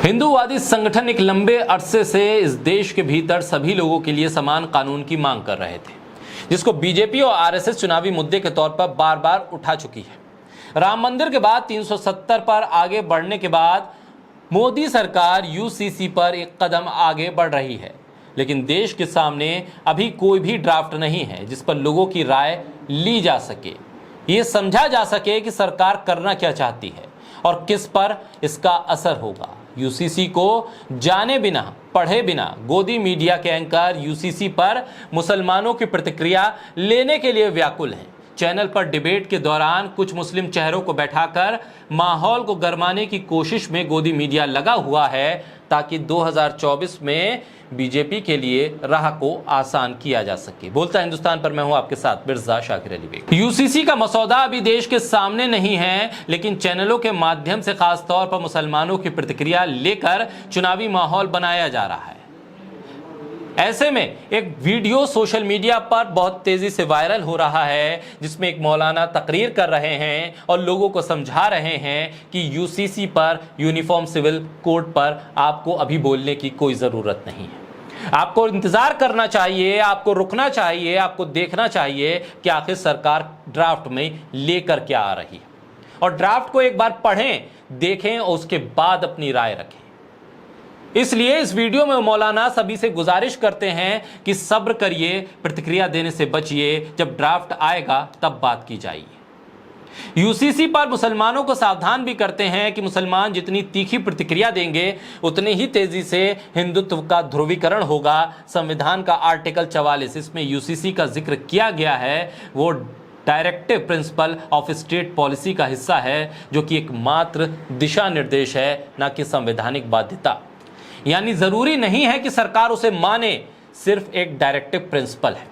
हिंदूवादी संगठन एक लंबे अरसे से इस देश के भीतर सभी लोगों के लिए समान कानून की मांग कर रहे थे, जिसको बीजेपी और आरएसएस चुनावी मुद्दे के तौर पर बार बार उठा चुकी है। राम मंदिर के बाद 370 पर आगे बढ़ने के बाद मोदी सरकार यूसीसी पर एक कदम आगे बढ़ रही है, लेकिन देश के सामने अभी कोई भी ड्राफ्ट नहीं है जिस पर लोगों की राय ली जा सके, ये समझा जा सके कि सरकार करना क्या चाहती है और किस पर इसका असर होगा। यूसीसी को जाने बिना पढ़े बिना गोदी मीडिया के एंकर यूसीसी पर मुसलमानों की प्रतिक्रिया लेने के लिए व्याकुल हैं। चैनल पर डिबेट के दौरान कुछ मुस्लिम चेहरों को बैठाकर माहौल को गरमाने की कोशिश में गोदी मीडिया लगा हुआ है, ताकि 2024 में बीजेपी के लिए राह को आसान किया जा सके। बोलता हिंदुस्तान पर मैं हूं आपके साथ मिर्जा शाकिर अली बेग। यूसीसी का मसौदा अभी देश के सामने नहीं है, लेकिन चैनलों के माध्यम से खास तौर पर मुसलमानों की प्रतिक्रिया लेकर चुनावी माहौल बनाया जा रहा है। ऐसे में एक वीडियो सोशल मीडिया पर बहुत तेजी से वायरल हो रहा है, जिसमें एक मौलाना तकरीर कर रहे हैं और लोगों को समझा रहे हैं कि यूसीसी पर, यूनिफॉर्म सिविल कोड पर आपको अभी बोलने की कोई जरूरत नहीं है। आपको इंतजार करना चाहिए, आपको रुकना चाहिए, आपको देखना चाहिए कि आखिर सरकार ड्राफ्ट में लेकर क्या आ रही है, और ड्राफ्ट को एक बार पढ़ें, देखें और उसके बाद अपनी राय रखें। इसलिए इस वीडियो में मौलाना सभी से गुजारिश करते हैं कि सब्र करिए, प्रतिक्रिया देने से बचिए, जब ड्राफ्ट आएगा तब बात की जाएगी। यूसीसी पर मुसलमानों को सावधान भी करते हैं कि मुसलमान जितनी तीखी प्रतिक्रिया देंगे उतनी ही तेजी से हिंदुत्व का ध्रुवीकरण होगा। संविधान का आर्टिकल 44 इसमें यूसीसी का जिक्र किया गया है, वो directive principle of state policy का हिस्सा है, जो कि एक मात्र दिशा निर्देश है, न कि संवैधानिक बाध्यता। यानी जरूरी नहीं है कि सरकार उसे माने, सिर्फ एक डायरेक्टिव प्रिंसिपल है।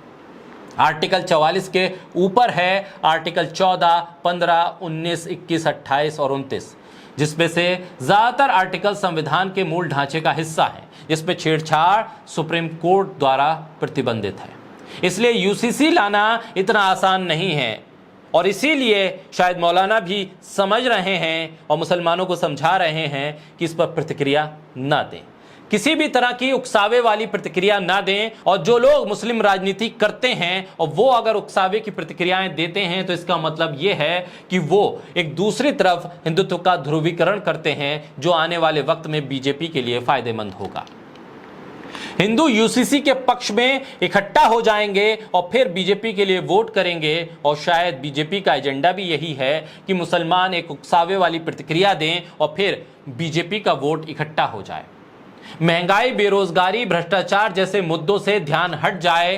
आर्टिकल 44 के ऊपर है आर्टिकल 14, 15, 19, 21, 28 और 29, जिसमें से ज्यादातर आर्टिकल संविधान के मूल ढांचे का हिस्सा है, जिसमें छेड़छाड़ सुप्रीम कोर्ट द्वारा प्रतिबंधित है। इसलिए यूसीसी लाना इतना आसान नहीं है, और इसीलिए शायद मौलाना भी समझ रहे हैं और मुसलमानों को समझा रहे हैं कि इस पर प्रतिक्रिया ना दें, किसी भी तरह की उकसावे वाली प्रतिक्रिया ना दें। और जो लोग मुस्लिम राजनीति करते हैं और वो अगर उकसावे की प्रतिक्रियाएं देते हैं, तो इसका मतलब ये है कि वो एक दूसरी तरफ हिंदुत्व का ध्रुवीकरण करते हैं, जो आने वाले वक्त में बीजेपी के लिए फायदेमंद होगा। हिंदू यूसीसी के पक्ष में इकट्ठा हो जाएंगे और फिर बीजेपी के लिए वोट करेंगे, और शायद बीजेपी का एजेंडा भी यही है कि मुसलमान एक उकसावे वाली प्रतिक्रिया दें और फिर बीजेपी का वोट इकट्ठा हो जाए। महंगाई, बेरोजगारी, भ्रष्टाचार जैसे मुद्दों से ध्यान हट जाए।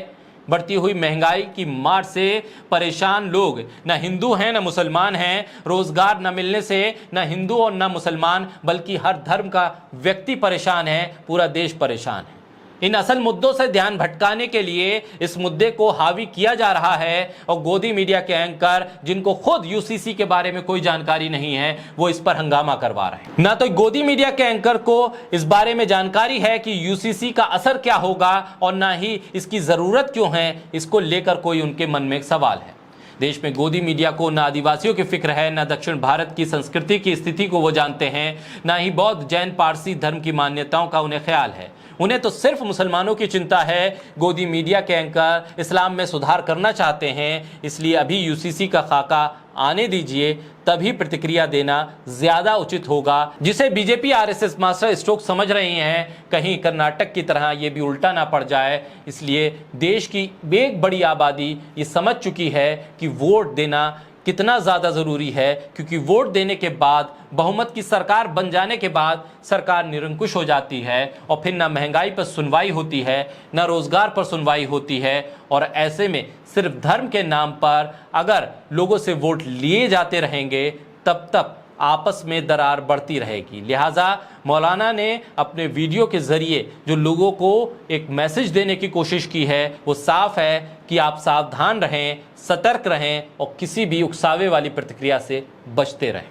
बढ़ती हुई महंगाई की मार से परेशान लोग न हिंदू हैं न मुसलमान हैं। रोजगार न मिलने से न हिंदू और न मुसलमान बल्कि हर धर्म का व्यक्ति परेशान है, पूरा देश परेशान है। इन असल मुद्दों से ध्यान भटकाने के लिए इस मुद्दे को हावी किया जा रहा है, और गोदी मीडिया के एंकर, जिनको खुद यूसीसी के बारे में कोई जानकारी नहीं है, वो इस पर हंगामा करवा रहे हैं। ना तो गोदी मीडिया के एंकर को इस बारे में जानकारी है कि यूसीसी का असर क्या होगा, और ना ही इसकी जरूरत क्यों है, इसको लेकर कोई उनके मन में एक सवाल है। देश में गोदी मीडिया को न आदिवासियों की फिक्र है, न दक्षिण भारत की संस्कृति की स्थिति को वो जानते हैं, न ही बौद्ध, जैन, पारसी धर्म की मान्यताओं का उन्हें ख्याल है। उन्हें तो सिर्फ मुसलमानों की चिंता है। गोदी मीडिया के एंकर इस्लाम में सुधार करना चाहते हैं, इसलिए अभी यूसीसी का खाका आने दीजिए, तभी प्रतिक्रिया देना ज्यादा उचित होगा, जिसे बीजेपी आरएसएस मास्टर स्ट्रोक समझ रही हैं। कहीं कर्नाटक की तरह ये भी उल्टा ना पड़ जाए। इसलिए देश की एक बड़ी आबादी ये समझ चुकी है कि वोट देना कितना ज़्यादा ज़रूरी है, क्योंकि वोट देने के बाद, बहुमत की सरकार बन जाने के बाद सरकार निरंकुश हो जाती है, और फिर ना महंगाई पर सुनवाई होती है, ना रोज़गार पर सुनवाई होती है। और ऐसे में सिर्फ धर्म के नाम पर अगर लोगों से वोट लिए जाते रहेंगे, तब तक आपस में दरार बढ़ती रहेगी। लिहाजा मौलाना ने अपने वीडियो के ज़रिए जो लोगों को एक मैसेज देने की कोशिश की है, वो साफ है कि आप सावधान रहें, सतर्क रहें और किसी भी उकसावे वाली प्रतिक्रिया से बचते रहें।